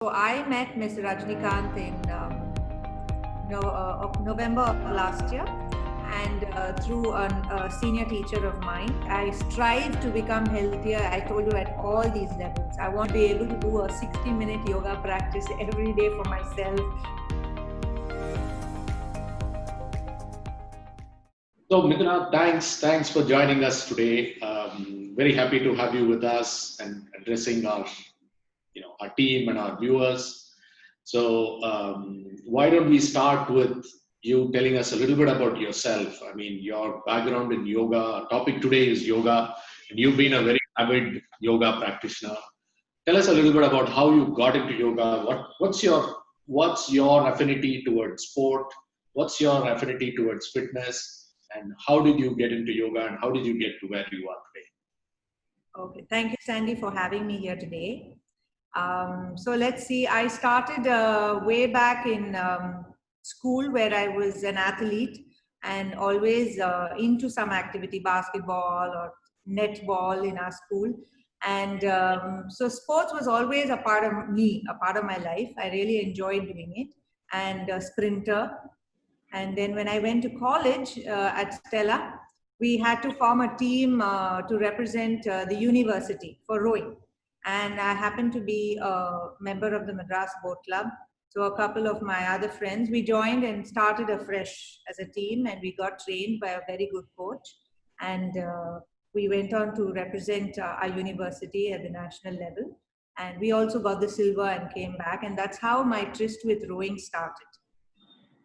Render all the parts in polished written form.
So I met Ms. Rajnikant in November of last year, and through a senior teacher of mine, I strive to become healthier. I told you, at all these levels. I want to be able to do a 60-minute yoga practice every day for myself. So Midhuna, thanks for joining us today. Very happy to have you with us and addressing our team and our viewers. So why don't we start with you telling us a little bit about yourself? I mean, your background in yoga. Our topic today is yoga, and you've been a very avid yoga practitioner. Tell us a little bit about how you got into yoga. What's your affinity towards sport? What's your affinity towards fitness? And how did you get into yoga, and how did you get to where you are today? Okay, thank you, Sandy, for having me here today. So let's see, I started way back in school, where I was an athlete and always into some activity, basketball or netball in our school. And so sports was always a part of me, a part of my life. I really enjoyed doing it. And a sprinter. And then when I went to college at Stella, we had to form a team to represent the university for rowing. And I happened to be a member of the Madras Boat Club. So a couple of my other friends, we joined and started afresh as a team, and we got trained by a very good coach. And we went on to represent our university at the national level. And we also got the silver and came back. And that's how my tryst with rowing started.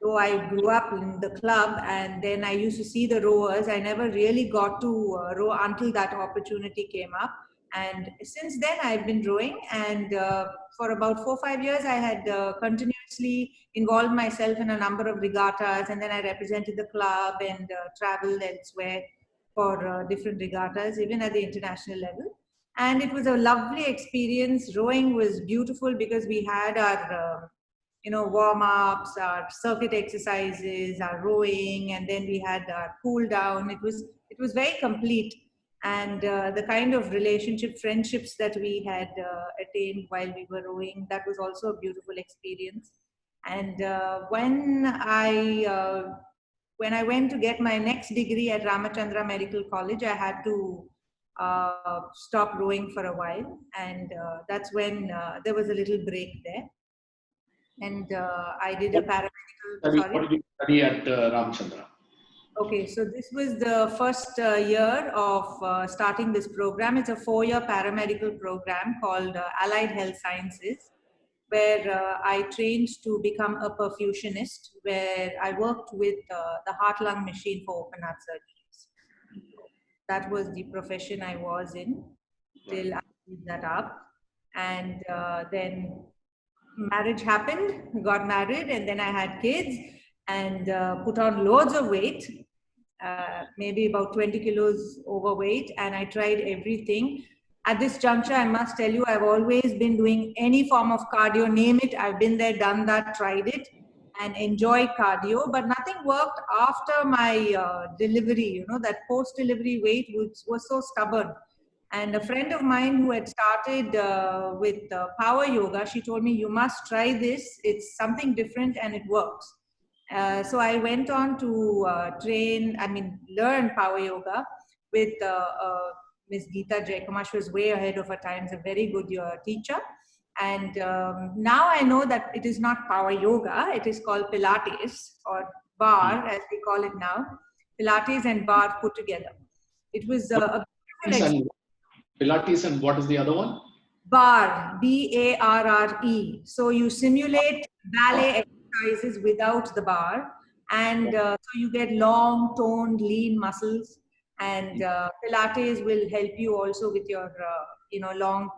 So I grew up in the club, and then I used to see the rowers. I never really got to row until that opportunity came up. And since then, I've been rowing. And for about 4 or 5 years, I had continuously involved myself in a number of regattas. And then I represented the club and traveled elsewhere for different regattas, even at the international level. And it was a lovely experience. Rowing was beautiful because we had our warm-ups, our circuit exercises, our rowing, and then we had our cool down. It was very complete, and the kind of relationship, friendships that we had attained while we were rowing, that was also a beautiful experience. And when I went to get my next degree at Ramachandra Medical College, I had to stop rowing for a while, and that's when there was a little break there. And I did a paramedical. What did you study at Ramachandra? Okay, so this was the first year of starting this program. It's a 4-year paramedical program called Allied Health Sciences, where I trained to become a perfusionist, where I worked with the heart-lung machine for open heart surgeries. That was the profession I was in till I gave that up. And then marriage happened, got married, and then I had kids and put on loads of weight, maybe about 20 kilos overweight, and I tried everything. At this juncture, I must tell you, I've always been doing any form of cardio, name it. I've been there, done that, tried it, and enjoyed cardio, but nothing worked after my delivery. That post-delivery weight was so stubborn. And a friend of mine who had started with power yoga, she told me, you must try this. It's something different and it works. So I went on to learn power yoga with Ms. Geeta Jaikumar. She was way ahead of her times, a very good teacher. And now I know that it is not power yoga. It is called Pilates, or bar, as we call it now. Pilates and bar put together. It was a Pilates, and what is the other one? Bar, B-A-R-R-E. So you simulate ballet exercises without the bar, and so you get long, toned, lean muscles. And Pilates will help you also with your, long,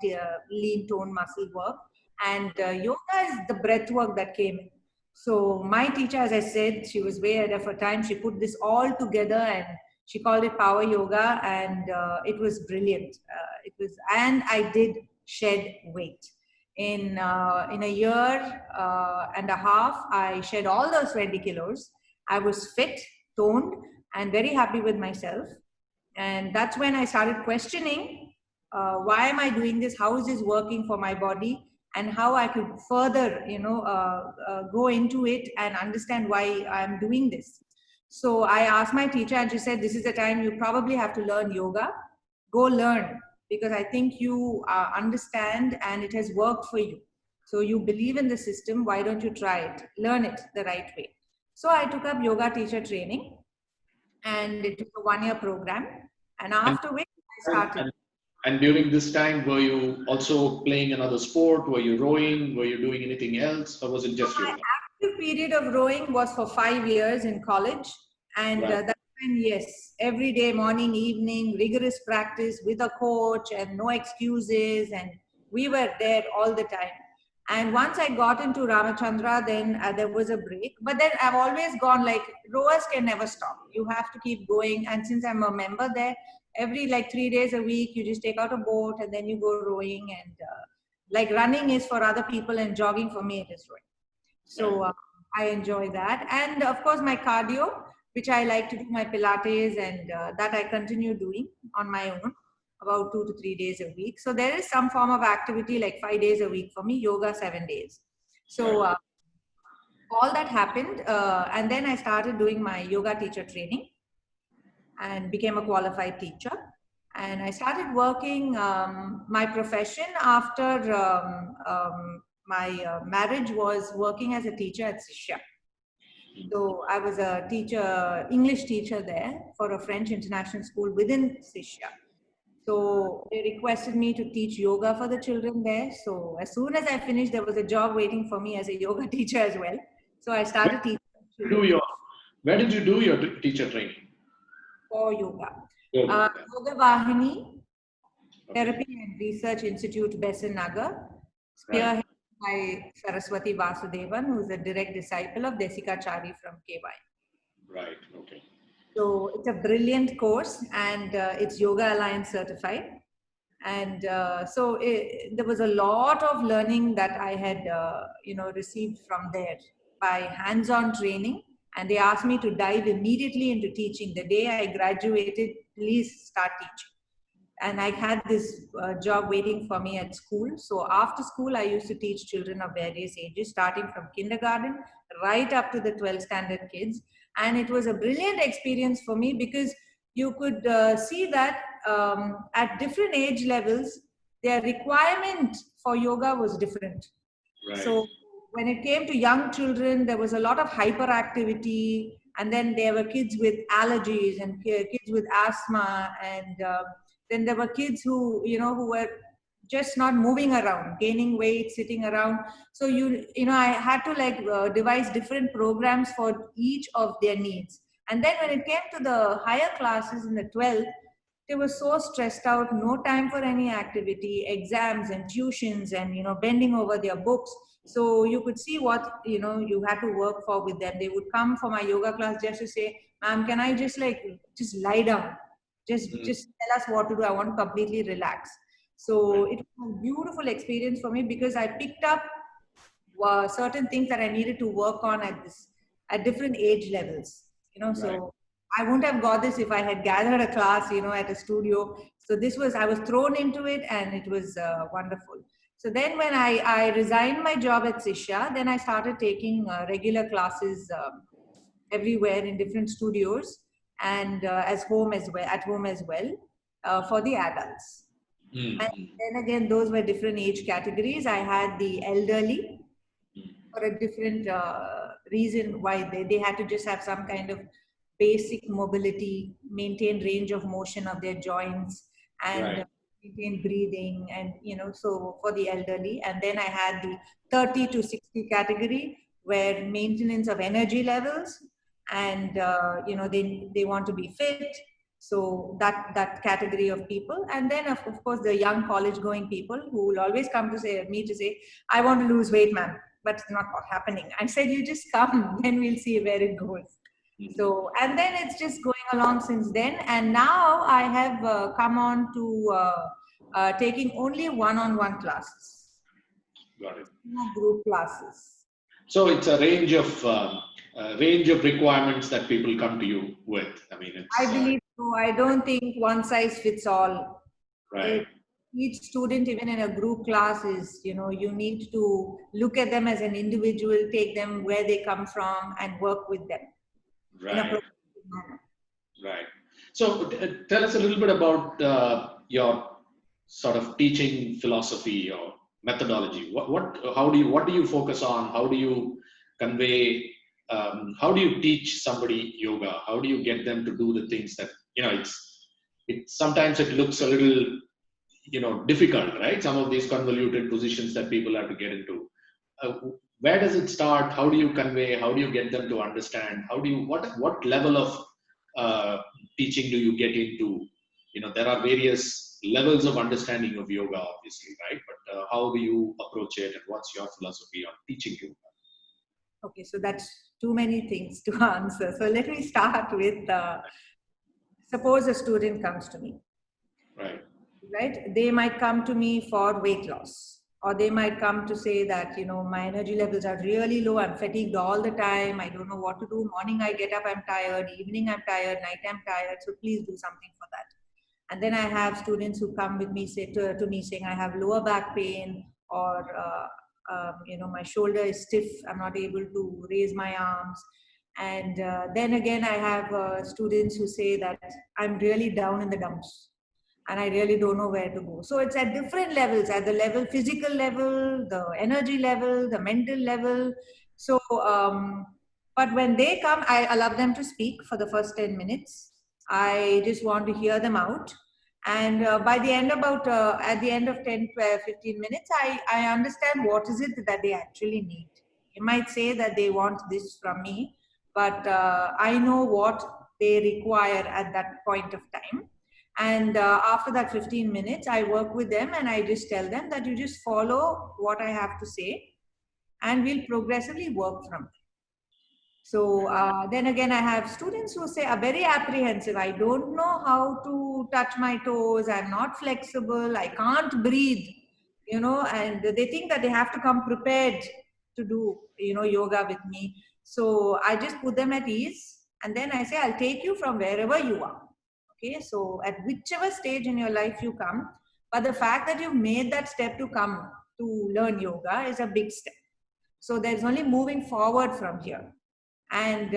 lean, toned muscle work. And yoga is the breath work that came in. So my teacher, as I said, she was way ahead of her time. She put this all together and she called it power yoga, and it was brilliant. And I did shed weight. In a year and a half, I shed all those 20 kilos. I was fit, toned, and very happy with myself. And that's when I started questioning, why am I doing this? How is this working for my body? and how I could further, go into it and understand why I'm doing this. So I asked my teacher, and she said, "This is the time you probably have to learn yoga. Go learn, because I think you understand and it has worked for you. So you believe in the system. Why don't you try it? Learn it the right way." So I took up yoga teacher training, and it was a 1-year program. And And, after which I and, started. and and during this time, were you also playing another sport? Were you rowing? Were you doing anything else? Or was it So just my yoga? active period of rowing was for 5 years in college, and Right. that's when, yes, every day, morning, evening, rigorous practice with a coach and no excuses, and we were there all the time. And once I got into Ramachandra, then there was a break. But then I've always gone, like, rowers can never stop. You have to keep going. And since I'm a member there, every like 3 days a week, you just take out a boat and then you go rowing. And like running is for other people and jogging for me, it is rowing. Right. So I enjoy that. And of course, my cardio, which I like to do, my Pilates, and that I continue doing on my own about 2 to 3 days a week. So there is some form of activity like 5 days a week for me, yoga 7 days. So Right. all that happened. And then I started doing my yoga teacher training and became a qualified teacher. And I started working my profession after my marriage was working as a teacher at Sishya. So I was a teacher, English teacher there for a French international school within Sishya. So they requested me to teach yoga for the children there. So as soon as I finished, there was a job waiting for me as a yoga teacher as well. So I Where started teaching did you do children your Where did you do your teacher training? for yoga. Yoga. Yoga Vahini Okay. Therapy and Research Institute, Besant Nagar, Right. spearheaded by Saraswati Vasudevan, who is a direct disciple of Yogacharya from KY. Right. Okay. So it's a brilliant course, and it's Yoga Alliance certified. And there was a lot of learning that I had, received from there by hands-on training. And they asked me to dive immediately into teaching. The day I graduated, please start teaching. And I had this job waiting for me at school. So after school, I used to teach children of various ages, starting from kindergarten right up to the 12th standard kids. And it was a brilliant experience for me because you could see that at different age levels, their requirement for yoga was different. Right. So when it came to young children, there was a lot of hyperactivity, and then there were kids with allergies and kids with asthma, and then there were kids who were just not moving around, gaining weight, sitting around. So I had to devise different programs for each of their needs. And then when it came to the higher classes in the 12th, they were so stressed out, no time for any activity, exams and tuitions, and bending over their books. So you could see what you had to work for with them. They would come for my yoga class just to say, "Ma'am, can I just lie down? Just tell us what to do. I want to completely relax." So Right. it was a beautiful experience for me because I picked up certain things that I needed to work on at different age levels. Right. So I wouldn't have got this if I had gathered a class, at a studio. So I was thrown into it, and it was wonderful. So then when I resigned my job at Sishya, then I started taking regular classes everywhere in different studios, and at home as well, for the adults. And Mm. then again, those were different age categories. I had the elderly for a different reason why they had to just have some kind of basic mobility, maintain range of motion of their joints, and Right. maintain breathing, and so for the elderly. And then I had the 30 to 60 category, where maintenance of energy levels, and they want to be fit. So that category of people. And then of course the young college going people who will always come to me to say, "I want to lose weight, man," but it's not happening. I said, "You just come, then we'll see where it goes." Mm. So, and then it's just going along since then. And now I have come on to taking only one-on-one classes, Got it. no group classes. So it's a range of requirements that people come to you with. I mean, I it's believe so. I don't think one size fits all. right. each student, even in a group class, is, you need to look at them as an individual, take them where they come from, and work with them in a Right. progressive manner. Right. So tell us a little bit about your sort of teaching philosophy or methodology. What do you focus on? How do you convey? How do you teach somebody yoga? How do you get them to do the things that it sometimes it looks a little difficult, right? Some of these convoluted positions that people have to get into. Uh, where does it start? How do you convey? How do you get them to understand? What level of uh, teaching do you get into? There are various levels of understanding of yoga, obviously, right? But how do you approach it, and what's your philosophy on teaching yoga? Okay, so that's too many things to answer. So let me start with suppose a student comes to me, Right. right? They might come to me for weight loss, or they might come to say that, my energy levels are really low. I'm fatigued all the time. I don't know what to do. Morning I get up, I'm tired. Evening I'm tired. Night I'm tired. So please do something for that. And then I have students who come with me, say to me saying, I have lower back pain, or my shoulder is stiff. I'm not able to raise my arms. And then again, I have students who say that I'm really down in the dumps and I really don't know where to go. So it's at different levels, at the level, physical level, the energy level, the mental level. So, but when they come, I allow them to speak for the first 10 minutes. I just want to hear them out. And by the end at the end of 10, 12, 15 minutes, I understand what is it that they actually need. They might say that they want this from me, but I know what they require at that point of time. And after that 15 minutes, I work with them and I just tell them that you just follow what I have to say and we'll progressively work from there. So then again, I have students who say are very apprehensive. I don't know how to touch my toes. I'm not flexible. I can't breathe, and they think that they have to come prepared to do, yoga with me. So I just put them at ease. And then I say, I'll take you from wherever you are. Okay. So at whichever stage in your life you come, but the fact that you've made that step to come to learn yoga is a big step. So there's only moving forward from here, and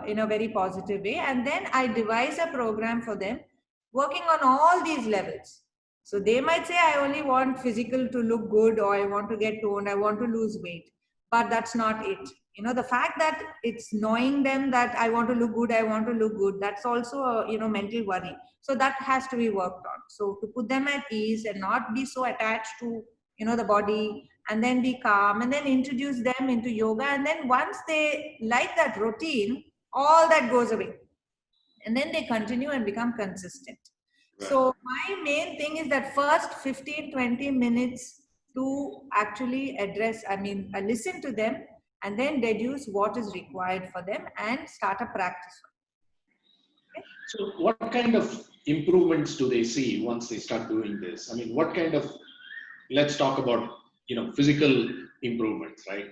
in a very positive way. And then I devise a program for them working on all these levels. So they might say, I only want physical to look good, or I want to get toned, I want to lose weight. But that's not it. The fact that it's knowing them that I want to look good, I want to look good, that's also a, mental worry. So that has to be worked on. So to put them at ease and not be so attached to, the body, and then be calm, and then introduce them into yoga. And then once they like that routine, all that goes away. And then they continue and become consistent. Right. So my main thing is that first 15, 20 minutes to actually listen to them and then deduce what is required for them and start a practice. Okay? So what kind of improvements do they see once they start doing this? I mean, what kind of, let's talk about, physical improvements, right?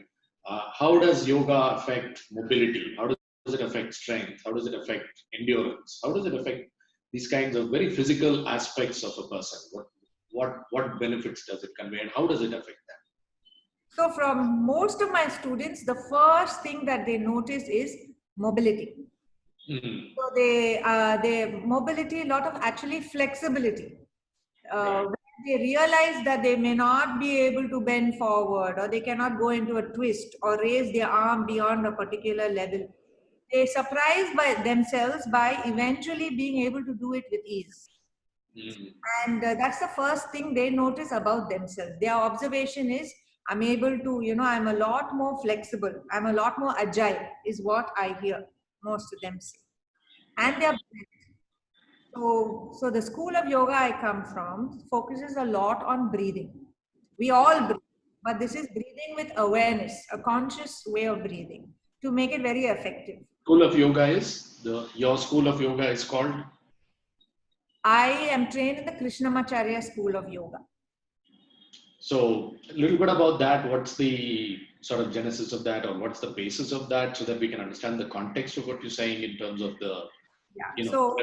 How does yoga affect mobility? How does it affect strength? How does it affect endurance? How does it affect these kinds of very physical aspects of a person? What benefits does it convey, and how does it affect them? So from most of my students, the first thing that they notice is mobility. Mm-hmm. So they mobility, a lot of actually flexibility. Right. When they realize that they may not be able to bend forward, or they cannot go into a twist or raise their arm beyond a particular level, they surprise by themselves by eventually being able to do it with ease. Mm-hmm. And that's the first thing they notice about themselves. Their observation is, I'm able to, I'm a lot more flexible, I'm a lot more agile, is what I hear most of them say. And Right. they're so the school of yoga I come from focuses a lot on breathing. We all breathe, but this is breathing with awareness, a conscious way of breathing to make it very effective. School of yoga is your school of yoga is called. I am trained in the Krishnamacharya school of yoga. So a little bit about that. What's the sort of genesis of that, or what's the basis of that, so that we can understand the context of what you're saying in terms of the, Yeah. So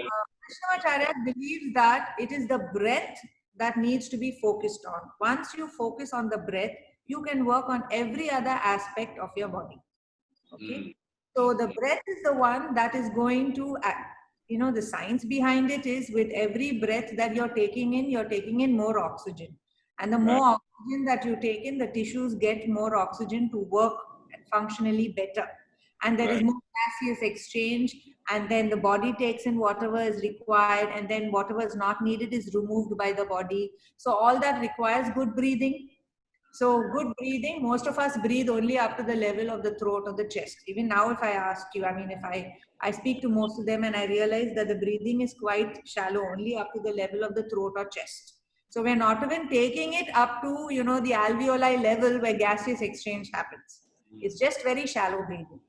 Krishnamacharya believes that it is the breath that needs to be focused on. Once you focus on the breath, you can work on every other aspect of your body. Okay. So the breath is the one that is going to, the science behind it is with every breath that you're taking in more oxygen. And the more oxygen that you take in, the tissues get more oxygen to work functionally better. And there is more gaseous exchange, and then the body takes in whatever is required, and then whatever is not needed is removed by the body. So all that requires good breathing. So good breathing, most of us breathe only up to the level of the throat or the chest. Even now, if I ask you, if I speak to most of them and I realize that the breathing is quite shallow, only up to the level of the throat or chest. So we're not even taking it up to, the alveoli level where gaseous exchange happens. It's just very shallow breathing.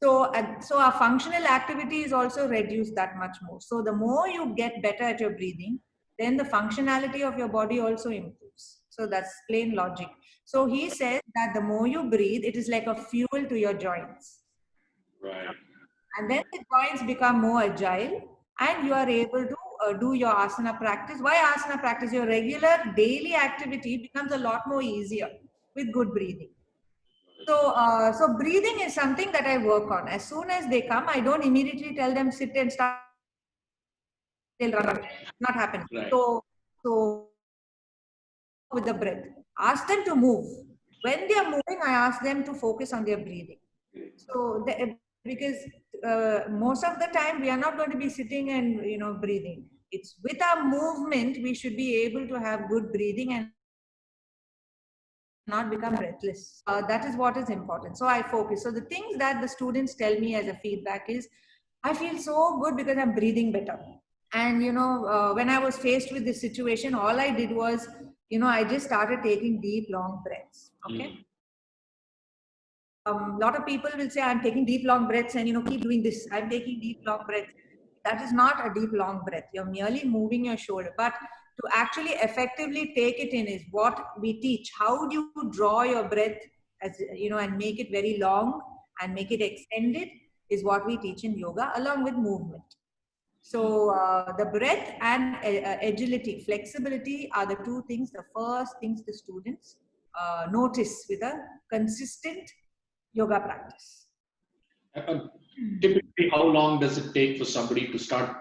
So our functional activity is also reduced that much more. So the more you get better at your breathing, then the functionality of your body also improves. So that's plain logic. So he says that the more you breathe, it is like a fuel to your joints. Right. And then the joints become more agile and you are able to do your asana practice. Why asana practice? Your regular daily activity becomes a lot more easier with good breathing. So breathing is something that I work on. As soon as they come, I don't immediately tell them sit and start. They'll run away. Not happen. Right. So with the breath, ask them to move. When they are moving, I ask them to focus on their breathing. So because most of the time we are not going to be sitting and breathing. It's with our movement we should be able to have good breathing and not become breathless. That is what is important. So I focus. So the things that the students tell me as a feedback is, I feel so good because I'm breathing better. And when I was faced with this situation, all I did was, I just started taking deep, long breaths. Okay. A lot of people will say, I'm taking deep, long breaths and, keep doing this. I'm taking deep, long breaths. That is not a deep, long breath. You're merely moving your shoulder. But to actually effectively take it in is what we teach. How do you draw your breath as, and make it very long and make it extended is what we teach in yoga along with movement. So the breath and agility, flexibility are the two things, the first things the students notice with a consistent yoga practice. Typically, how long does it take for somebody to start,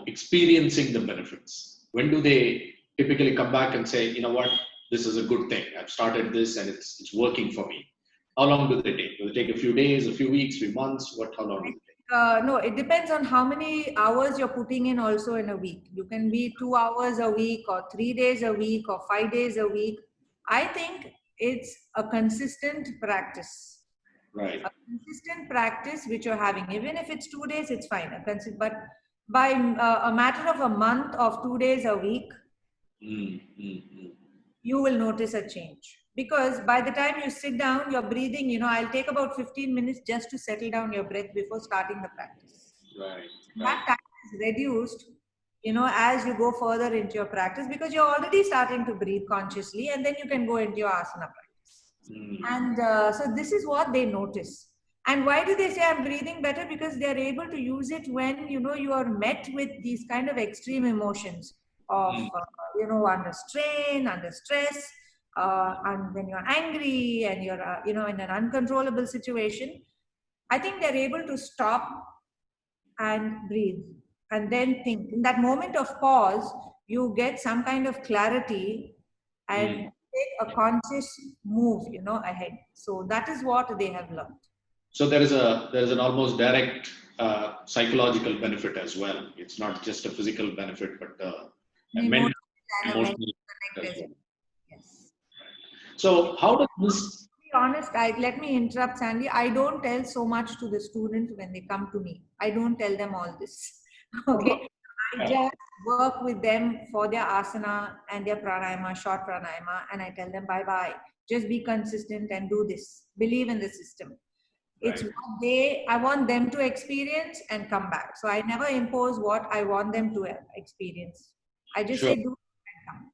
experiencing the benefits? When do they typically come back and say, you know what, this is a good thing. I've started this and it's working for me. How long do they take? Do they take a few days, a few weeks, few months? How long do they take? No, it depends on how many hours you're putting in also in a week. You can be 2 hours a week or 3 days a week or 5 days a week. I think it's a consistent practice. Right. A consistent practice which you're having. Even if it's 2 days, it's fine. But by a matter of a month of 2 days a week, you will notice a change. Because by the time you sit down, you're breathing, I'll take about 15 minutes just to settle down your breath before starting the practice. Right. That time is reduced, as you go further into your practice because you're already starting to breathe consciously and then you can go into your asana practice. And so this is what they notice. And why do they say I'm breathing better? Because they're able to use it when, you are met with these kind of extreme emotions of, under strain, under stress, and when you're angry and you're, in an uncontrollable situation. I think they're able to stop and breathe and then think. In that moment of pause, you get some kind of clarity and take a conscious move, ahead. So that is what they have learned. So there is an almost direct psychological benefit as well. It's not just a physical benefit, but a mental, emotional benefit as well. Yes. So how does this? To be honest, let me interrupt, Sandy. I don't tell so much to the student when they come to me. I don't tell them all this. Okay. I just work with them for their asana and their pranayama, short pranayama, and I tell them bye-bye. Just be consistent and do this. Believe in the system. It's what I want them to experience and come back. So I never impose what I want them to experience. I just say do and come.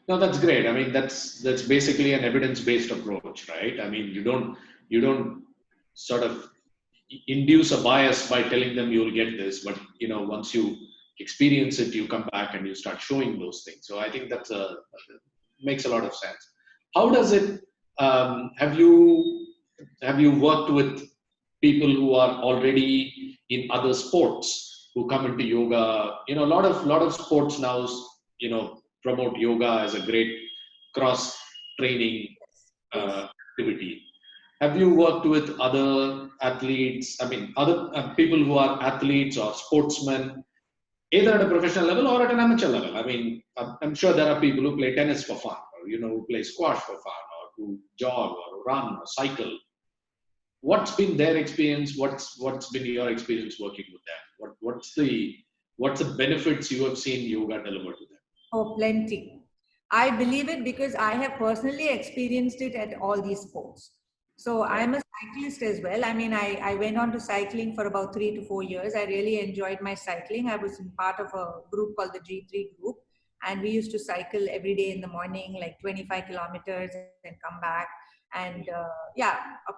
No, that's great. I mean, that's basically an evidence-based approach, right? I mean, you don't sort of induce a bias by telling them you'll get this, but once you experience it, you come back and you start showing those things. So I think makes a lot of sense. How does it, have you worked with people who are already in other sports who come into yoga? A lot of sports now, promote yoga as a great cross training activity. Have you worked with other athletes? I mean, other people who are athletes or sportsmen, either at a professional level or at an amateur level? I mean, I'm sure there are people who play tennis for fun, or who play squash for fun, or who jog or run or cycle. What's been their experience? What's been your experience working with them? What's the benefits you have seen yoga deliver to them? Oh, plenty. I believe it because I have personally experienced it at all these sports. So I'm a cyclist as well. I mean, I went on to cycling for about 3 to 4 years. I really enjoyed my cycling. I was part of a group called the G3 group, and we used to cycle every day in the morning, like 25 kilometers and come back. And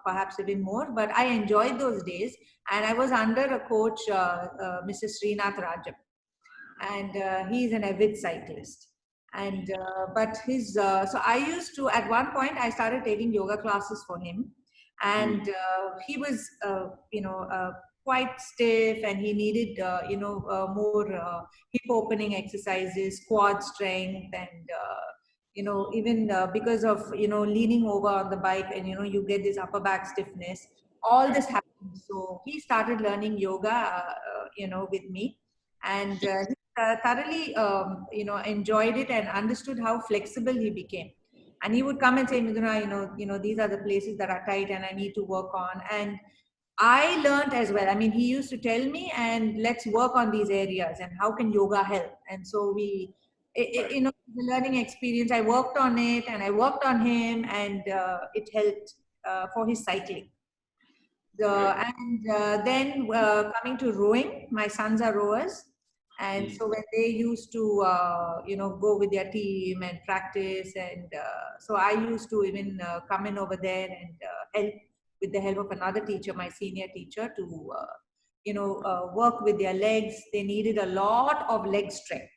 perhaps even more, but I enjoyed those days. And I was under a coach, Mr. Srinath Rajam, and he's an avid cyclist. And but so I used to, at one point I started taking yoga classes for him, and he was quite stiff, and he needed more hip opening exercises, quad strength, and even because of leaning over on the bike, and you get this upper back stiffness. All this happened. So he started learning yoga with me, and he thoroughly enjoyed it and understood how flexible he became. And he would come and say, Midhuna, these are the places that are tight and I need to work on. And I learned as well. I mean, he used to tell me, and let's work on these areas, and how can yoga help? And so the learning experience, I worked on it, and I worked on him, and it helped for his cycling. Then coming to rowing, my sons are rowers. And so when they used to, go with their team and practice, and so I used to even come in over there and help with the help of another teacher, my senior teacher, to, work with their legs. They needed a lot of leg strength.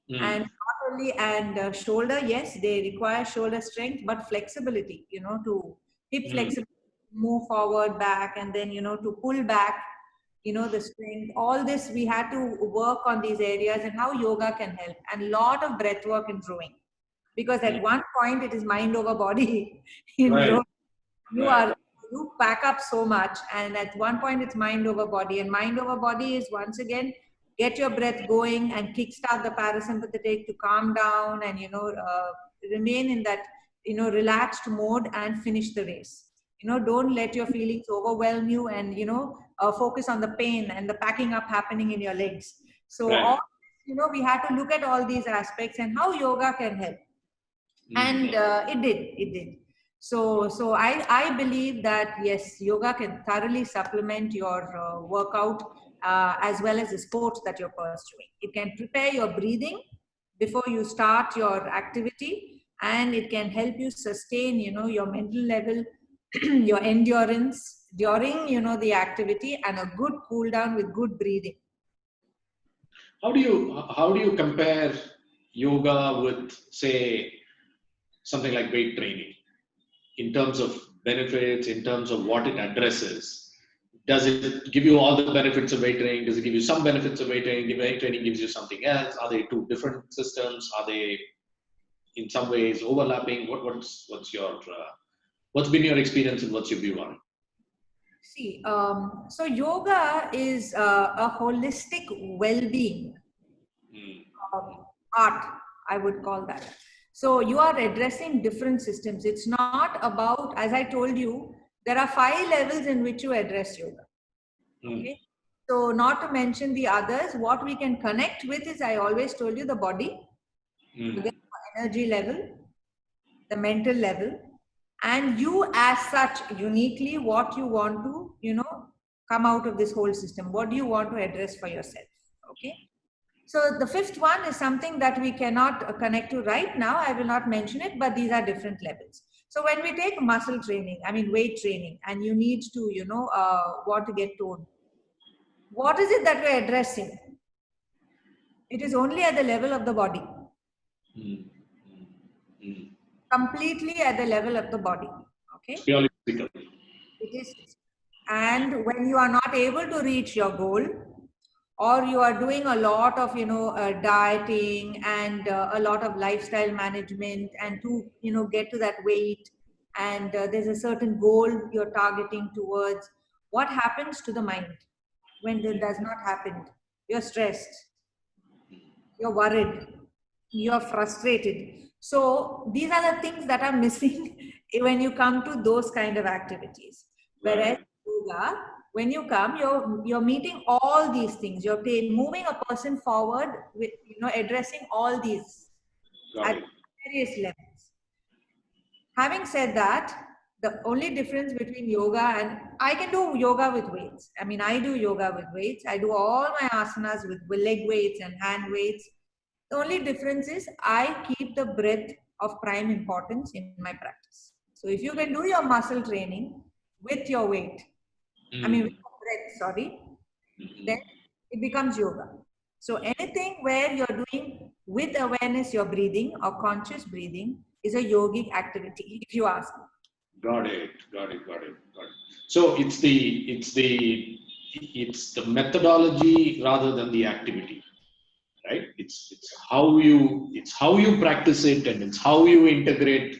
And not only, and shoulder, yes, they require shoulder strength, but flexibility, to hip flexibility, move forward, back, and then, to pull back, the strength. All this, we had to work on these areas, and how yoga can help, and a lot of breath work in rowing, because at one point it is mind over body. In rowing, you pack up so much, and at one point it's mind over body, and mind over body is, once again, get your breath going and kickstart the parasympathetic to calm down, and remain in that relaxed mode and finish the race. Don't let your feelings overwhelm you, and focus on the pain and the packing up happening in your legs. So all we had to look at all these aspects and how yoga can help. And it did. So I believe that yes, yoga can thoroughly supplement your workout, as well as the sports that you're pursuing. It can prepare your breathing before you start your activity, and it can help you sustain your mental level, your endurance during the activity, and a good cool down with good breathing. How do you compare yoga with, say, something like weight training, in terms of benefits, in terms of what it addresses? Does it give you all the benefits of weight training? Does it give you some benefits of weight training? Weight training gives you something else? Are they two different systems? Are they in some ways overlapping? What's been your experience, and what's your view on it? See, so yoga is a holistic well-being art, I would call that. So you are addressing different systems. It's not about, as I told you, there are 5 levels in which you address yoga. Okay. So not to mention the others, what we can connect with is, I always told you, the body, the energy level, the mental level, and you as such, uniquely, what you want to, come out of this whole system. What do you want to address for yourself? Okay. So the 5th one is something that we cannot connect to right now. I will not mention it, but these are different levels. So when we take muscle training, weight training, and you need to, want to get toned, what is it that we're addressing? It is only at the level of the body. Mm. Mm. Completely at the level of the body. Okay. It's purely physical. It is. And when you are not able to reach your goal, or you are doing a lot of dieting and a lot of lifestyle management, and to get to that weight, and there's a certain goal you're targeting towards, what happens to the mind when that does not happen? You're stressed, you're worried, you're frustrated. So these are the things that are missing when you come to those kind of activities. Whereas Right. yoga, when you come, you're meeting all these things. You're moving a person forward with addressing all these Got at it. various levels. Having said that, the only difference between yoga and I can do yoga with weights. I mean, I do yoga with weights. I do all my asanas with leg weights and hand weights. The only difference is I keep the breath of prime importance in my practice. So if you can do your muscle training with your weight, I mean with Mm. your breath, sorry, then Mm. it becomes yoga. So anything where you're doing with awareness your breathing or conscious breathing is a yogic activity, if you ask me. Got it. Got it. Got it. Got it. So it's the methodology rather than the activity, right? It's how you practice it, and it's how you integrate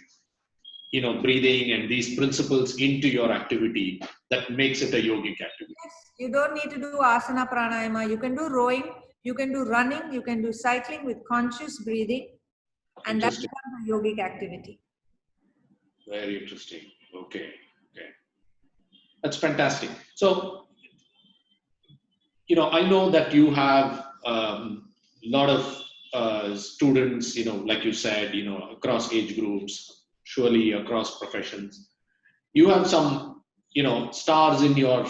breathing and these principles into your activity that makes it a yogic activity. Yes, you don't need to do asana pranayama. You can do rowing, you can do running, you can do cycling with conscious breathing, and that Interesting. becomes a yogic activity. Very interesting. Okay. Okay. That's fantastic. So, I know that you have a lot of students, like you said, across age groups, surely across professions. You have some, stars in your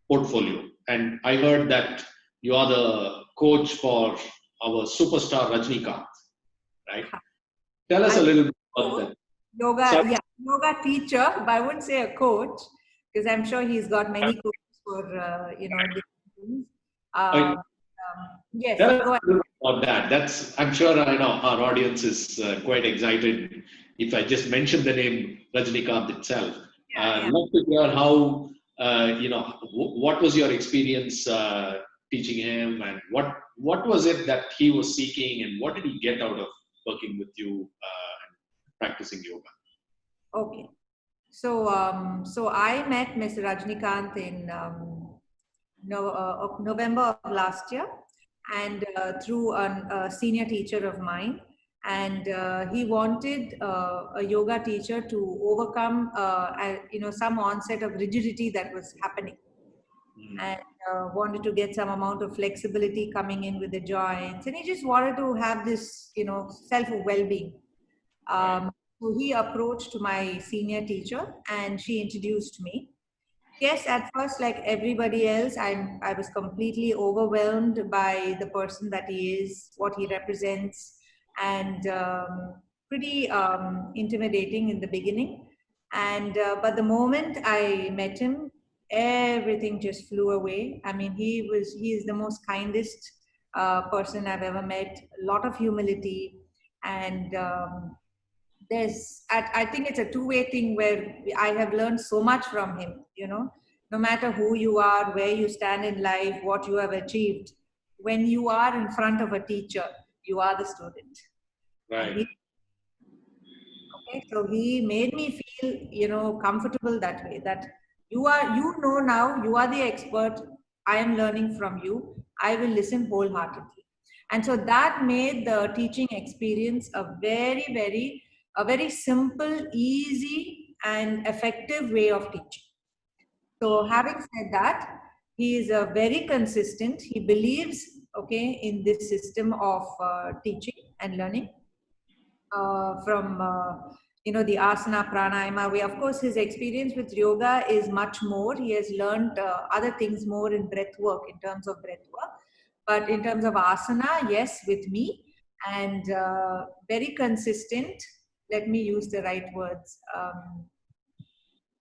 portfolio. And I heard that you are the coach for our superstar Rajnikant, right? Tell us a I little bit about that. yoga, So, yeah, yoga teacher, but I wouldn't say a coach because I'm sure he's got many coaches for different things. I, Yes, Tell us go ahead. a little bit about that. I'm sure I know our audience is quite excited if I just mention the name Rajnikant itself. Yeah, yeah. Love to hear how, what was your experience teaching him, and what was it that he was seeking, and what did he get out of working with you and practicing yoga? Okay. So I met Mr. Rajnikant in November of last year, and through a senior teacher of mine, and he wanted a yoga teacher to overcome some onset of rigidity that was happening, Mm. and wanted to get some amount of flexibility coming in with the joints, and he just wanted to have this self well-being. Right. So he approached my senior teacher and she introduced me. Yes, at first, like everybody else, I was completely overwhelmed by the person that he is, what he represents, and pretty intimidating in the beginning. And but the moment I met him, everything just flew away. I mean, he is the most kindest person I've ever met. A lot of humility, and I think it's a two-way thing where I have learned so much from him. No matter who you are, where you stand in life, what you have achieved, when you are in front of a teacher, you are the student. And Right. so he made me feel comfortable that way, that now you are the expert. I am learning from you. I will listen wholeheartedly. And so that made the teaching experience a very simple, easy, and effective way of teaching. So having said that, he is very consistent. He believes, okay, in this system of teaching and learning from the asana pranayama way. Of course, his experience with yoga is much more. He has learned other things more in breath work, in terms of breath work. But in terms of asana, yes, with me, and very consistent. Let me use the right words.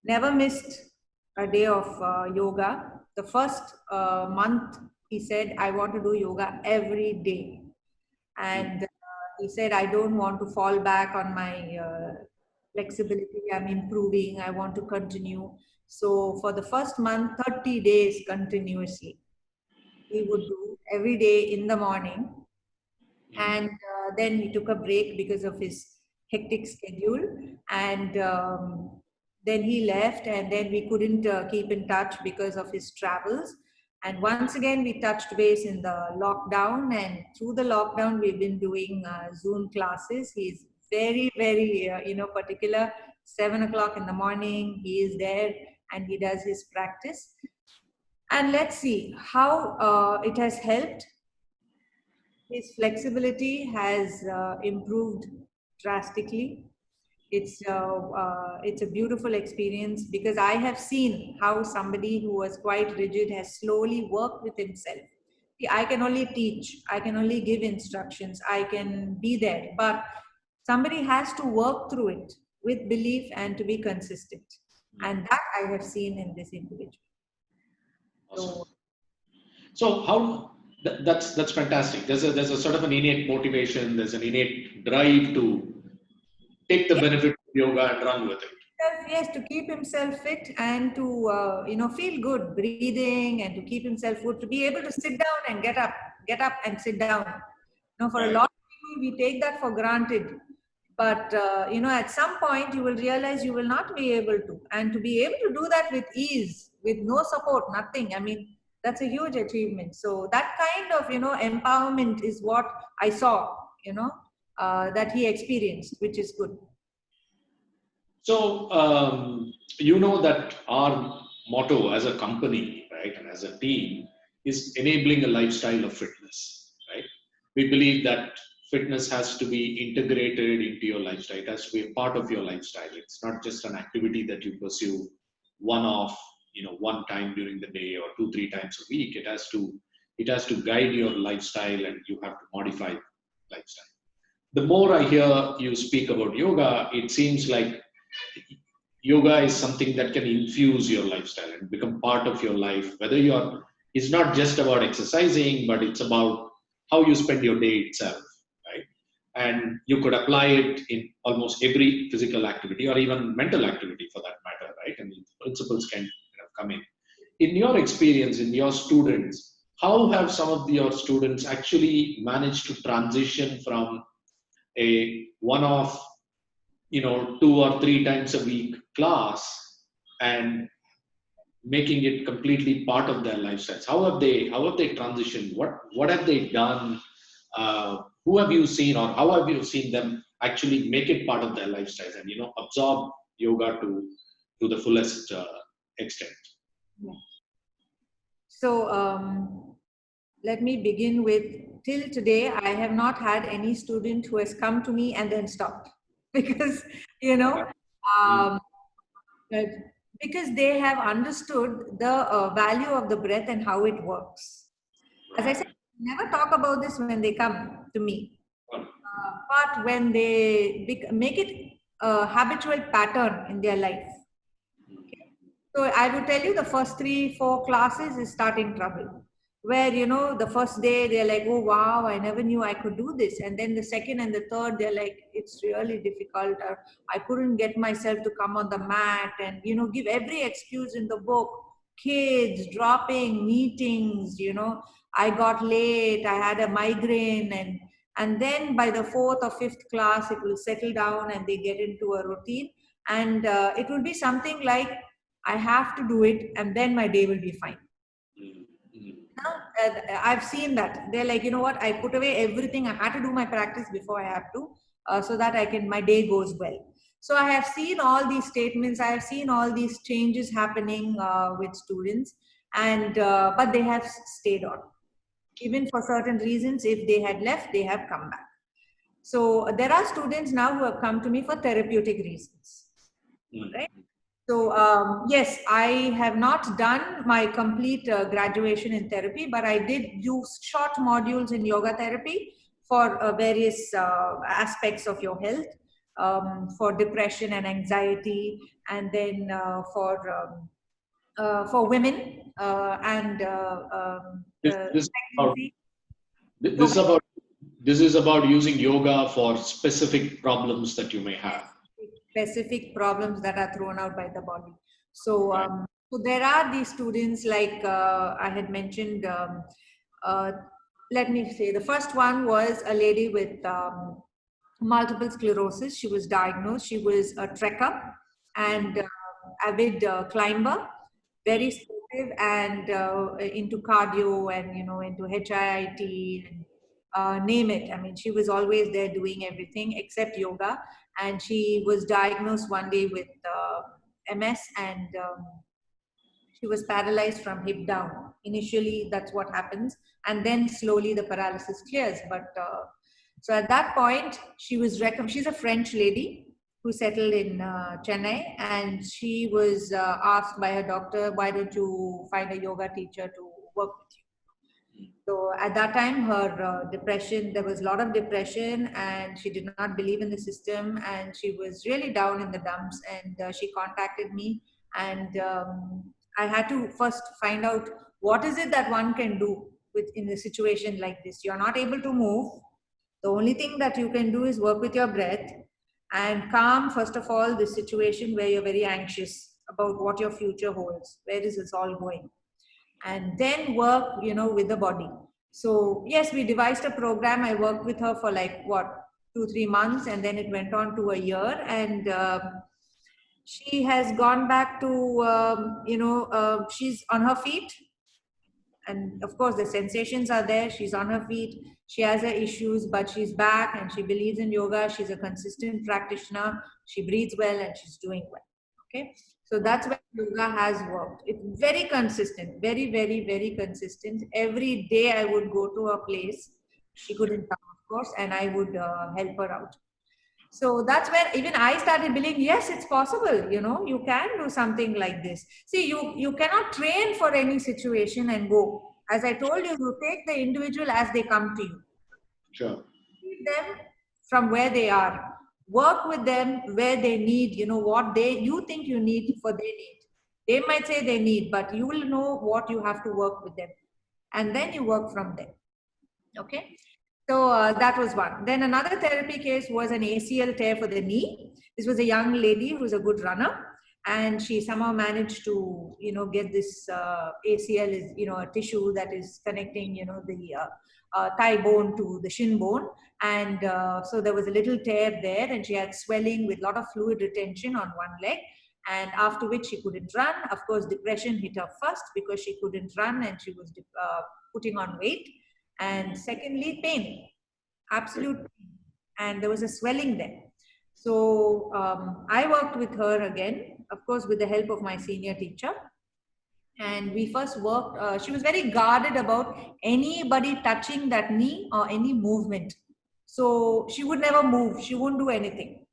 Never missed a day of yoga. The first month, he said, I want to do yoga every day. And he said, I don't want to fall back on my flexibility. I'm improving. I want to continue. So for the first month, 30 days continuously, he would do every day in the morning. And then he took a break because of his hectic schedule. And then he left, and then we couldn't keep in touch because of his travels. And once again, we touched base in the lockdown, and through the lockdown, we've been doing Zoom classes. He's very, very, particular. 7 o'clock in the morning, he is there and he does his practice. And let's see how it has helped. His flexibility has improved drastically. It's a beautiful experience because I have seen how somebody who was quite rigid has slowly worked with himself. See, I can only teach, I can only give instructions, I can be there, but somebody has to work through it with belief and to be consistent. And that I have seen in this individual. Awesome. So how that's fantastic. There's a sort of an innate motivation. There's an innate drive to take the benefit of yoga and run with it. Yes, to keep himself fit and to feel good breathing, and to keep himself good, to be able to sit down and get up and sit down. For a lot of people, we take that for granted. But at some point, you will realize you will not be able to, and to be able to do that with ease, with no support, nothing. I mean, that's a huge achievement. So that kind of empowerment is what I saw. That he experienced, which is good. So, that our motto as a company, right, and as a team is enabling a lifestyle of fitness, right? We believe that fitness has to be integrated into your lifestyle. It has to be a part of your lifestyle. It's not just an activity that you pursue one-off, one time during the day or 2-3 times a week. It has to guide your lifestyle, and you have to modify lifestyle. The more I hear you speak about yoga, it seems like yoga is something that can infuse your lifestyle and become part of your life. It's not just about exercising, but it's about how you spend your day itself, right? And you could apply it in almost every physical activity or even mental activity for that matter, right? And the principles can come in. In your experience, in your students, how have some of your students actually managed to transition from a one-off 2 or 3 times a week class and making it completely part of their lifestyles? How have they transitioned? What have they done? Who have you seen, or how have you seen them actually make it part of their lifestyles and absorb yoga to the fullest extent? Yeah. So let me begin with, till today I have not had any student who has come to me and then stopped because because they have understood the value of the breath and how it works. As I said, never talk about this when they come to me, but when they make it a habitual pattern in their life. Okay? So I would tell you the first 3-4 classes is starting trouble. Where, the first day they're like, oh, wow, I never knew I could do this. And then the second and the third, they're like, it's really difficult. I couldn't get myself to come on the mat, and, give every excuse in the book. Kids, dropping, meetings, I got late, I had a migraine. And then by the 4th or 5th class, it will settle down and they get into a routine. And it will be something like, I have to do it and then my day will be fine. I've seen that. They're like, you know what, I put away everything. I had to do my practice before I have to, so that my day goes well. So I have seen all these statements. I have seen all these changes happening with students, and but they have stayed on. Even for certain reasons, if they had left, they have come back. So there are students now who have come to me for therapeutic reasons, right? So yes, I have not done my complete graduation in therapy, but I did do short modules in yoga therapy for various aspects of your health, for depression and anxiety, and then for women and This This is about using yoga for specific problems that you may have. Specific problems that are thrown out by the body. So, Right. so there are these students like I had mentioned. Uh, Let me say the first one was a lady with multiple sclerosis. She was diagnosed. She was a trekker and avid climber, very sportive and into cardio and into HIIT and name it. I mean, she was always there doing everything except yoga. And she was diagnosed one day with MS and she was paralyzed from hip down. Initially, that's what happens, and then slowly the paralysis clears. But so at that point, she was she's a French lady who settled in Chennai, and she was asked by her doctor, "Why don't you find a yoga teacher to work with you?" So at that time, her depression, there was a lot of depression, and she did not believe in the system, and she was really down in the dumps. And she contacted me, and I had to first find out what is it that one can do with in a situation like this. You're not able to move. The only thing that you can do is work with your breath and calm, first of all, the situation where you're very anxious about what your future holds. Where is this all going? And then work with the body. So yes, we devised a program. I worked with her for like what 2-3 months, and then it went on to a year, and she has gone back to she's on her feet, and of course the sensations are there. She's on her feet, she has her issues, but she's back and she believes in yoga. She's a consistent practitioner, she breathes well, and she's doing well. Okay, so that's where yoga has worked. It's very consistent, very, very, very consistent. Every day I would go to a place. She couldn't come, of course, and I would help her out. So that's where even I started believing, yes, it's possible. You can do something like this. See, you cannot train for any situation and go. As I told you, you take the individual as they come to you. Sure. Meet them from where they are. Work with them where they need, what you think you need for their need. They might say they need, but you will know what you have to work with them. And then you work from there. Okay. So that was one. Then another therapy case was an ACL tear for the knee. This was a young lady who was a good runner, and she somehow managed to, get this ACL is, a tissue that is connecting, the thigh bone to the shin bone, and so there was a little tear there, and she had swelling with a lot of fluid retention on one leg. And after which she couldn't run. Of course, depression hit her first because she couldn't run and she was putting on weight. And secondly, pain, absolute pain. And there was a swelling there. So I worked with her again, of course, with the help of my senior teacher. And we first worked, she was very guarded about anybody touching that knee or any movement. So she would never move, she wouldn't do anything.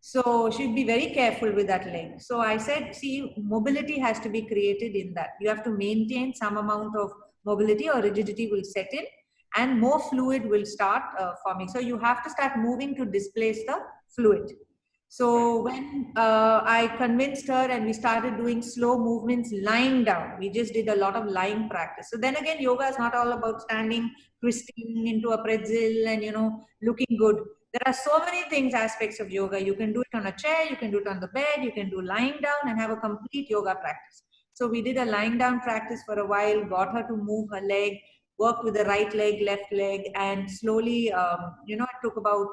So she'd be very careful with that leg. So I said, see, mobility has to be created in that. You have to maintain some amount of mobility or rigidity will set in, and more fluid will start forming. So you have to start moving to displace the fluid. So when I convinced her and we started doing slow movements lying down, we just did a lot of lying practice. So then again, yoga is not all about standing, twisting into a pretzel and, looking good. There are so many things, aspects of yoga. You can do it on a chair, you can do it on the bed, you can do lying down and have a complete yoga practice. So we did a lying down practice for a while, got her to move her leg, worked with the right leg, left leg, and slowly, it took about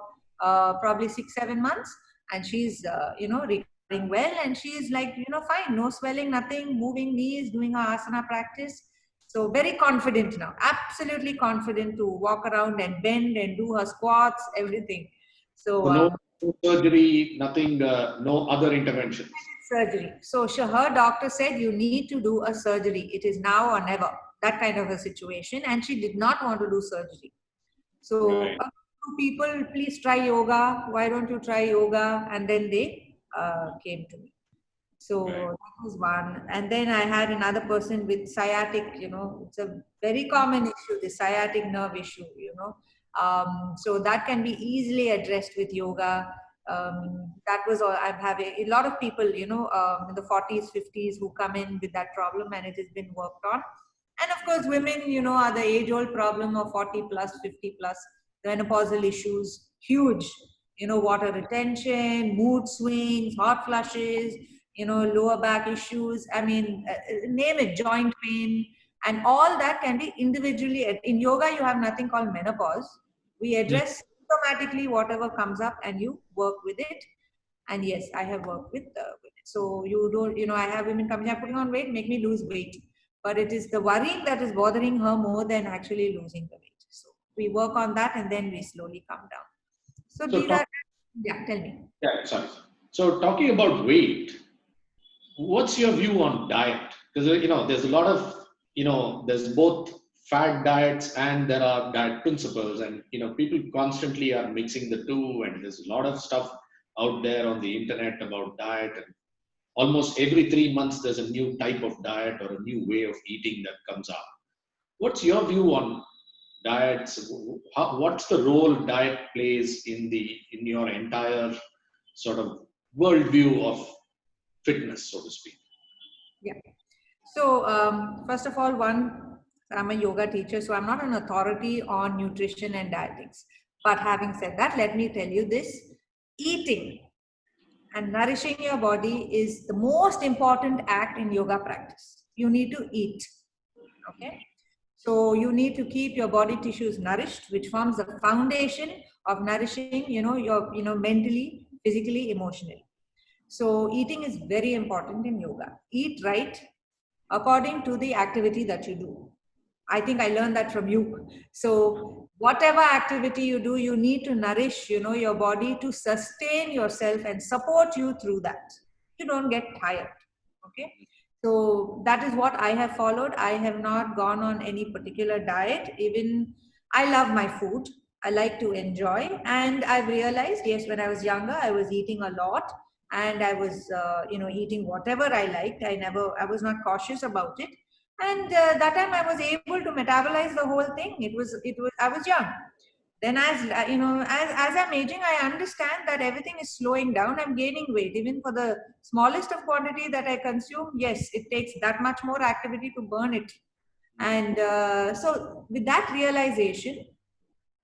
probably 6-7 months. And she's, recovering well, and she's like, fine, no swelling, nothing, moving knees, doing her asana practice. So very confident now, absolutely confident to walk around and bend and do her squats, everything. So no surgery, nothing, no other interventions. Surgery. So her doctor said, you need to do a surgery. It is now or never, that kind of a situation. And she did not want to do surgery. So Right. People, please try yoga. Why don't you try yoga? And then they came to me. So Right. that was one. And then I had another person with sciatic, it's a very common issue, the sciatic nerve issue, so that can be easily addressed with yoga. That was all. I'm having a lot of people, in the 40s, 50s who come in with that problem, and it has been worked on. And of course, women, are the age-old problem of 40 plus, 50 plus. the menopausal issues, huge. Water retention, mood swings, hot flushes, lower back issues. I mean, name it, joint pain, and all that can be individually. In yoga, you have nothing called menopause. We address automatically whatever comes up, and you work with it. And yes, I have worked with it. So you don't, I have women coming here putting on weight, make me lose weight. But it is the worrying that is bothering her more than actually losing the weight. So we work on that and then we slowly come down. So So these are, yeah, tell me. yeah, sorry. So talking about weight, what's your view on diet? Because there's a lot of there's both fad diets and there are diet principles, and people constantly are mixing the two, and there's a lot of stuff out there on the internet about diet, and almost every 3 months there's a new type of diet or a new way of eating that comes up. What's your view on diets? What's the role diet plays in your entire sort of worldview of fitness, so to speak? Yeah. So first of all, I'm a yoga teacher, so I'm not an authority on nutrition and dietetics. But having said that, let me tell you this: eating and nourishing your body is the most important act in yoga practice. You need to eat. Okay. So you need to keep your body tissues nourished, which forms the foundation of nourishing, your, mentally, physically, emotionally. So eating is very important in yoga. Eat right according to the activity that you do. I think I learned that from you. So whatever activity you do, you need to nourish, your body to sustain yourself and support you through that. You don't get tired. Okay. So that is what I have followed. I have not gone on any particular diet. Even I love my food. I like to enjoy. And I've realized, yes, when I was younger, I was eating a lot and I was, eating whatever I liked. I was not cautious about it. And that time I was able to metabolize the whole thing. I was young. Then as I'm aging, I understand that everything is slowing down. I'm gaining weight. Even for the smallest of quantity that I consume, yes, it takes that much more activity to burn it. And so with that realization,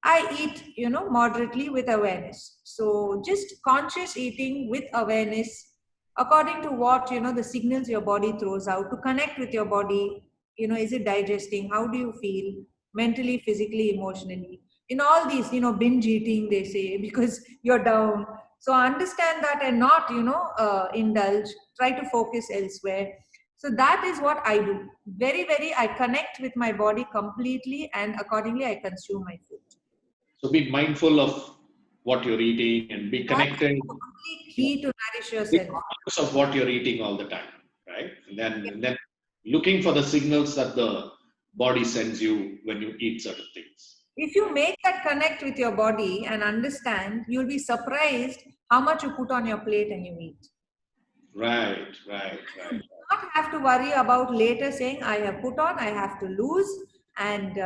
I eat, moderately with awareness. So just conscious eating with awareness according to what, the signals your body throws out to connect with your body. Is it digesting? How do you feel mentally, physically, emotionally? In all these, binge eating, they say, because you're down. So understand that and not, indulge, try to focus elsewhere. So that is what I do. Very, very, I connect with my body completely and accordingly I consume my food. So be mindful of what you're eating and be connected. Complete key to nourish Be yourself. conscious of what you're eating all the time, right? And then looking for the signals that the body sends you when you eat certain things. If you make that connect with your body and understand, you'll be surprised how much you put on your plate and you eat. Right. You do not have to worry about later saying, I have put on, I have to lose. And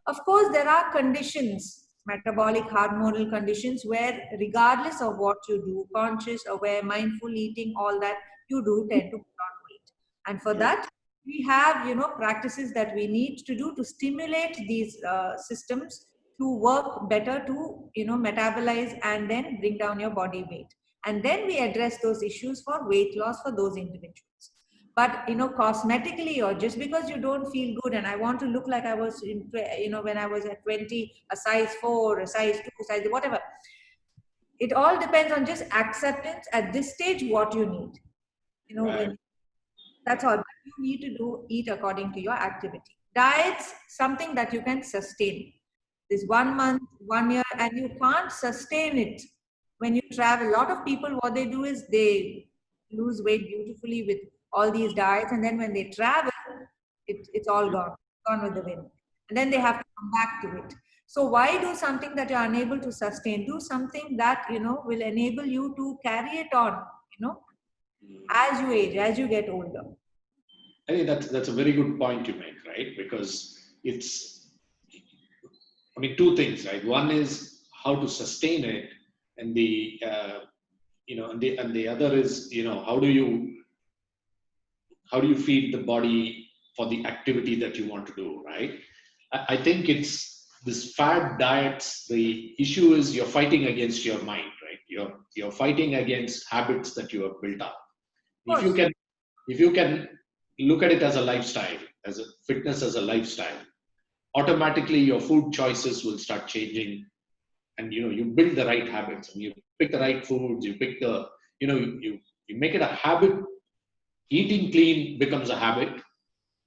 of course, there are conditions, metabolic, hormonal conditions, where regardless of what you do, conscious, aware, mindful eating, all that you do tend to put on weight. And for that, we have, practices that we need to do to stimulate these systems to work better to, metabolize and then bring down your body weight. And then we address those issues for weight loss for those individuals. But cosmetically, or just because you don't feel good and I want to look like I was when I was at 20, a size 4, a size 2, size whatever, it all depends on just acceptance at this stage what you need. When that's all you need to do. Eat according to your activity. Diet's something that you can sustain. This 1 month, 1 year, and you can't sustain it when you travel. A lot of people, what they do is they lose weight beautifully with all these diets, and then when they travel, it's all gone with the wind. And then they have to come back to it. So why do something that you're unable to sustain? Do something that will enable you to carry it on, as you age, as you get older. I think that's a very good point you make, right? Because two things, right? One is how to sustain it, and the other is how do you feed the body for the activity that you want to do, right? I think it's this fad diets, the issue is you're fighting against your mind, right? You're fighting against habits that you have built up. Of course. If you can look at it as a lifestyle, as a fitness as a lifestyle, automatically your food choices will start changing, and you build the right habits, and you pick the right foods, you pick the you make it a habit. Eating clean becomes a habit,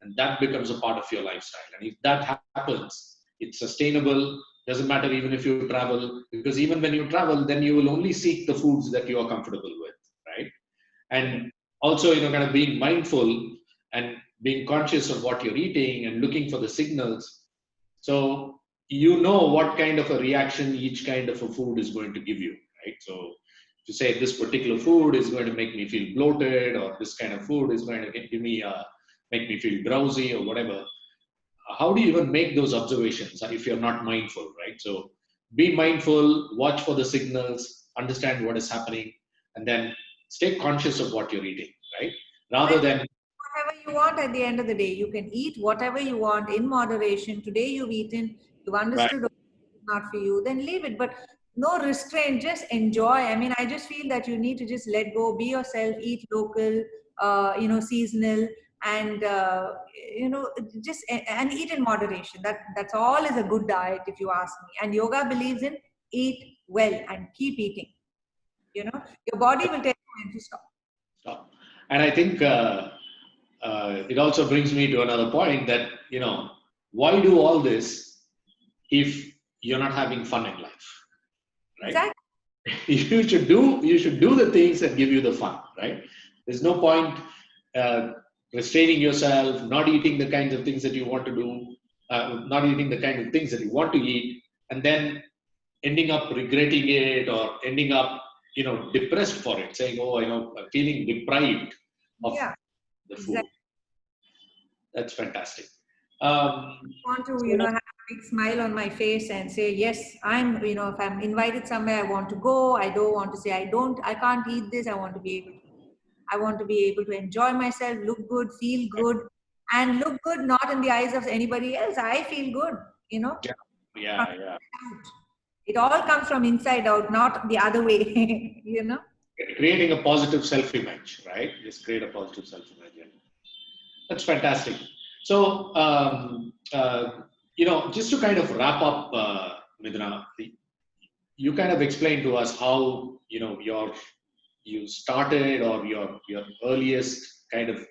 and that becomes a part of your lifestyle. And if that happens, it's sustainable. Doesn't matter even if you travel, because even when you travel, then you will only seek the foods that you are comfortable with, right? And also, kind of being mindful and being conscious of what you're eating and looking for the signals. So what kind of a reaction each kind of a food is going to give you, right? So to say this particular food is going to make me feel bloated, or this kind of food is going to give me make me feel drowsy or whatever. How do you even make those observations if you're not mindful, right? So be mindful, watch for the signals, understand what is happening, and then stay conscious of what you're eating, right? Rather than Whatever you want at the end of the day. You can eat whatever you want in moderation. Today you've eaten, you've right, understood it's not for you, then leave it. But no restraint, just enjoy. I mean, I just feel that you need to just let go, be yourself, eat local, seasonal, and just and eat in moderation. That's all is a good diet, if you ask me. And yoga believes in eat well and keep eating. Your body will tell you when to stop. stop. And I think it also brings me to another point that why do all this if you're not having fun in life, right? Exactly. You should do the things that give you the fun, right? There's no point restraining yourself, not eating the kinds of things that you want to do, not eating the kind of things that you want to eat, and then ending up regretting it, or ending up depressed for it, saying, oh, I'm feeling deprived of Yeah, the food. exactly. That's fantastic. Want to, So, have a big smile on my face and say, yes, if I'm invited somewhere, I want to go. I don't want to say, I can't eat this. I want to be able to enjoy myself, look good, feel good, and look good not in the eyes of anybody else. I feel good. yeah, From yeah, yeah. inside out. It all comes from inside out, not the other way. Creating a positive self-image, right? Just create a positive self-image. Yeah. That's fantastic. So, just to kind of wrap up, Midhuna, you kind of explained to us how you started, or your earliest kind of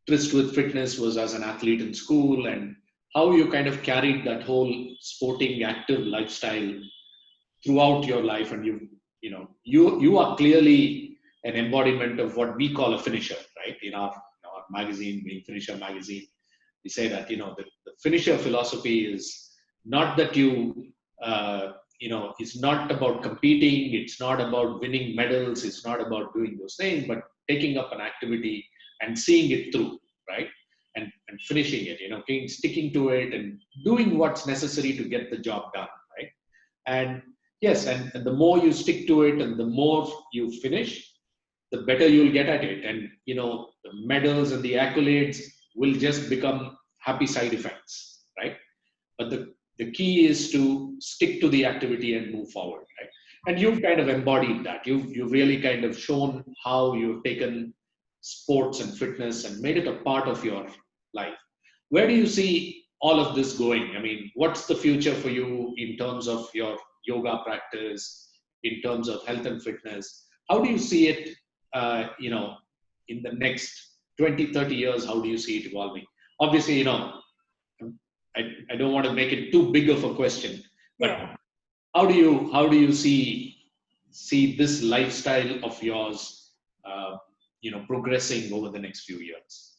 tryst with fitness was as an athlete in school, and how you kind of carried that whole sporting active lifestyle throughout your life. And you are clearly an embodiment of what we call a finisher, right? In our magazine, being Finisher magazine, we say that the finisher philosophy is not that it's not about competing, it's not about winning medals, it's not about doing those things, but taking up an activity and seeing it through, right? And finishing it, sticking to it and doing what's necessary to get the job done, right? And yes, and the more you stick to it and the more you finish, the better you'll get at it. And the medals and the accolades will just become happy side effects, right? But the key is to stick to the activity and move forward, right? And you've kind of embodied that. You've really kind of shown how you've taken sports and fitness and made it a part of your life. Where do you see all of this going? I mean, what's the future for you in terms of your yoga practice, in terms of health and fitness? How do you see it, in the next 20, 30 years? How do you see it evolving? Obviously, I don't want to make it too big of a question, but Yeah. how do you see this lifestyle of yours, progressing over the next few years?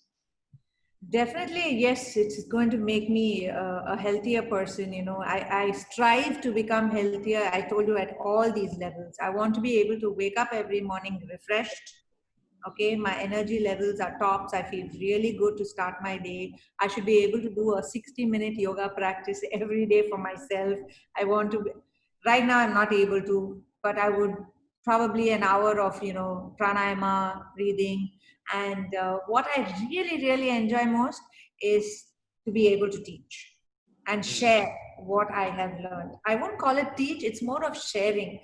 Definitely, yes, it's going to make me a healthier person. I strive to become healthier. I told you at all these levels. I want to be able to wake up every morning refreshed. Okay, my energy levels are tops. I feel really good to start my day. I should be able to do a 60-minute yoga practice every day for myself. I want to, right now, I'm not able to, but I would probably an hour of, pranayama, breathing. And what I really, really enjoy most is to be able to teach. and share what I have learned. I won't call it teach, it's more of sharing.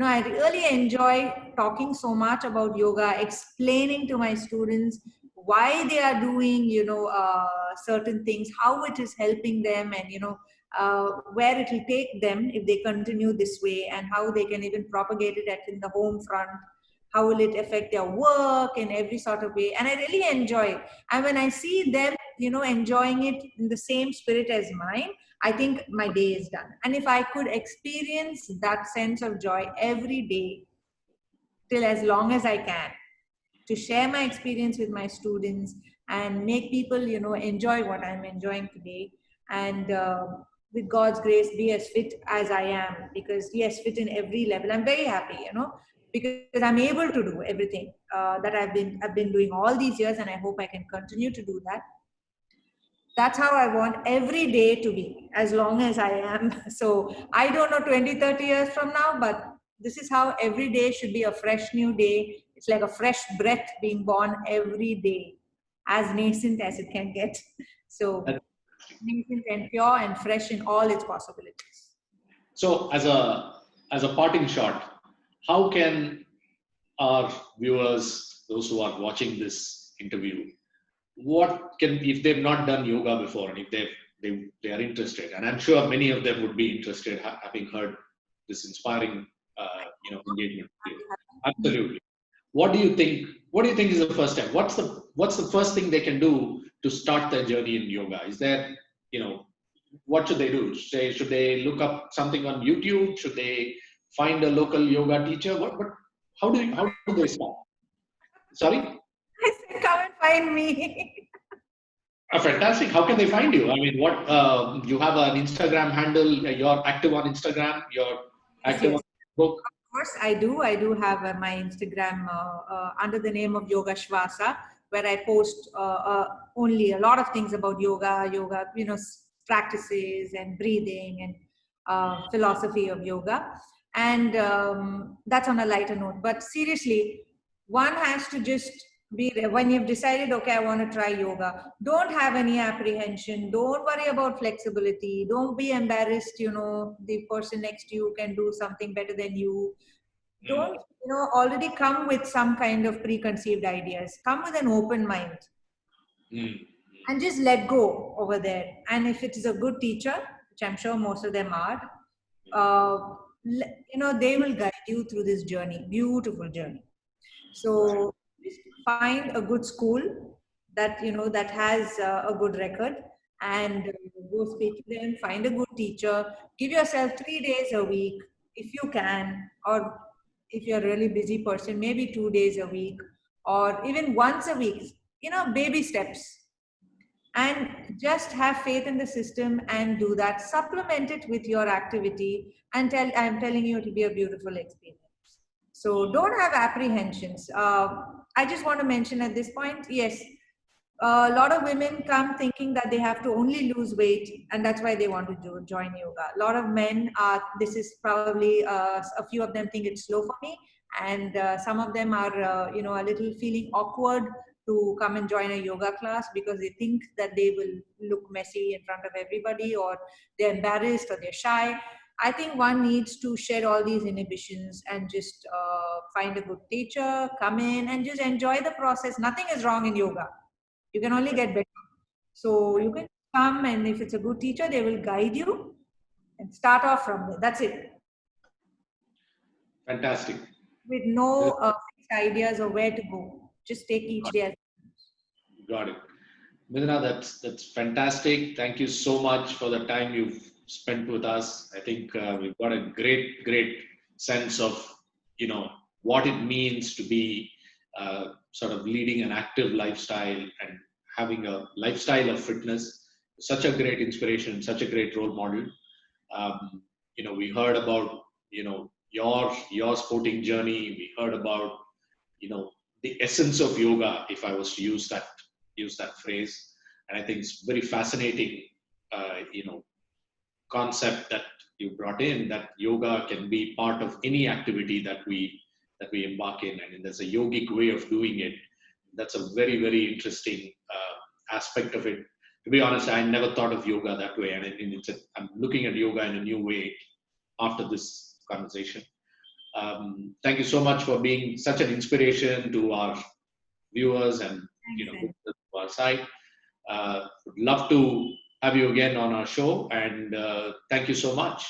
I really enjoy talking so much about yoga, explaining to my students why they are doing, certain things, how it is helping them, and, where it will take them if they continue this way, and how they can even propagate it in the home front. How will it affect their work in every sort of way? And I really enjoy it. And when I see them, enjoying it in the same spirit as mine, I think my day is done. And if I could experience that sense of joy every day, till as long as I can, to share my experience with my students and make people, enjoy what I'm enjoying today. And with God's grace, be as fit as I am, because yes, fit in every level. I'm very happy, because I'm able to do everything that I've been doing all these years, and I hope I can continue to do that. That's how I want every day to be, as long as I am. So I don't know 20, 30 years from now, but this is how every day should be a fresh new day. It's like a fresh breath being born every day, as nascent as it can get. So nascent and pure and fresh in all its possibilities. So as a parting shot, how can our viewers, those who are watching this interview, if they've not done yoga before, and if they are interested, and I'm sure many of them would be interested, having heard this inspiring engagement with you. Absolutely. What do you think is the first step? What's the first thing they can do to start their journey in yoga? Is there, what should they do? Should they look up something on YouTube? Should they find a local yoga teacher? How do they start? Sorry? I said, come and find me. Fantastic. How can they find you? I mean, you have an Instagram handle, you're active on Instagram, you're active on Facebook. Of course, I do. I do have my Instagram under the name of Yoga Shvasa, where I post only a lot of things about yoga, practices and breathing and philosophy of yoga. And that's on a lighter note. But seriously, one has to just be there. When you've decided, okay, I want to try yoga, don't have any apprehension. Don't worry about flexibility. Don't be embarrassed, the person next to you can do something better than you. Don't, already come with some kind of preconceived ideas. Come with an open mind. And just let go over there. And if it is a good teacher, which I'm sure most of them are, they will guide you through this journey, beautiful journey. So just find a good school that, that has a good record, and go speak to them, find a good teacher, give yourself 3 days a week if you can, or if you're a really busy person, maybe 2 days a week, or even once a week, baby steps. And just have faith in the system and do that. Supplement it with your activity, and I'm telling you, it will be a beautiful experience. So don't have apprehensions. I just want to mention at this point, yes, a lot of women come thinking that they have to only lose weight, and that's why they want to join yoga. A lot of men this is probably, a few of them think it's slow for me, and some of them are, a little feeling awkward to come and join a yoga class because they think that they will look messy in front of everybody, or they're embarrassed, or they're shy. I think one needs to shed all these inhibitions and just find a good teacher, come in and just enjoy the process. Nothing is wrong in yoga. You can only get better. So you can come, and if it's a good teacher, they will guide you and start off from there. That's it. Fantastic. With no fixed ideas of where to go. Just take each day as it comes. Got it. Midhuna, that's fantastic. Thank you so much for the time you've spent with us. I think we've got a great sense of, what it means to be sort of leading an active lifestyle and having a lifestyle of fitness. Such a great inspiration, such a great role model. We heard about, your sporting journey. We heard about, the essence of yoga, if I was to use that phrase. And I think it's very fascinating, concept that you brought in, that yoga can be part of any activity that we embark in, and there's a yogic way of doing it. That's a very interesting aspect of it. to be honest, I never thought of yoga that way, and I'm looking at yoga in a new way after this conversation. Thank you so much for being such an inspiration to our viewers and to our site. Would love to have you again on our show, and thank you so much.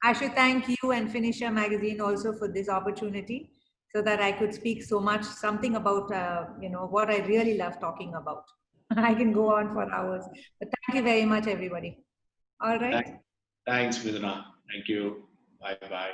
I should thank you and Finisher Magazine also for this opportunity, so that I could speak something about what I really love talking about. I can go on for hours, but thank you very much, everybody. All right. Thanks, Midhuna. Thank you. Bye bye.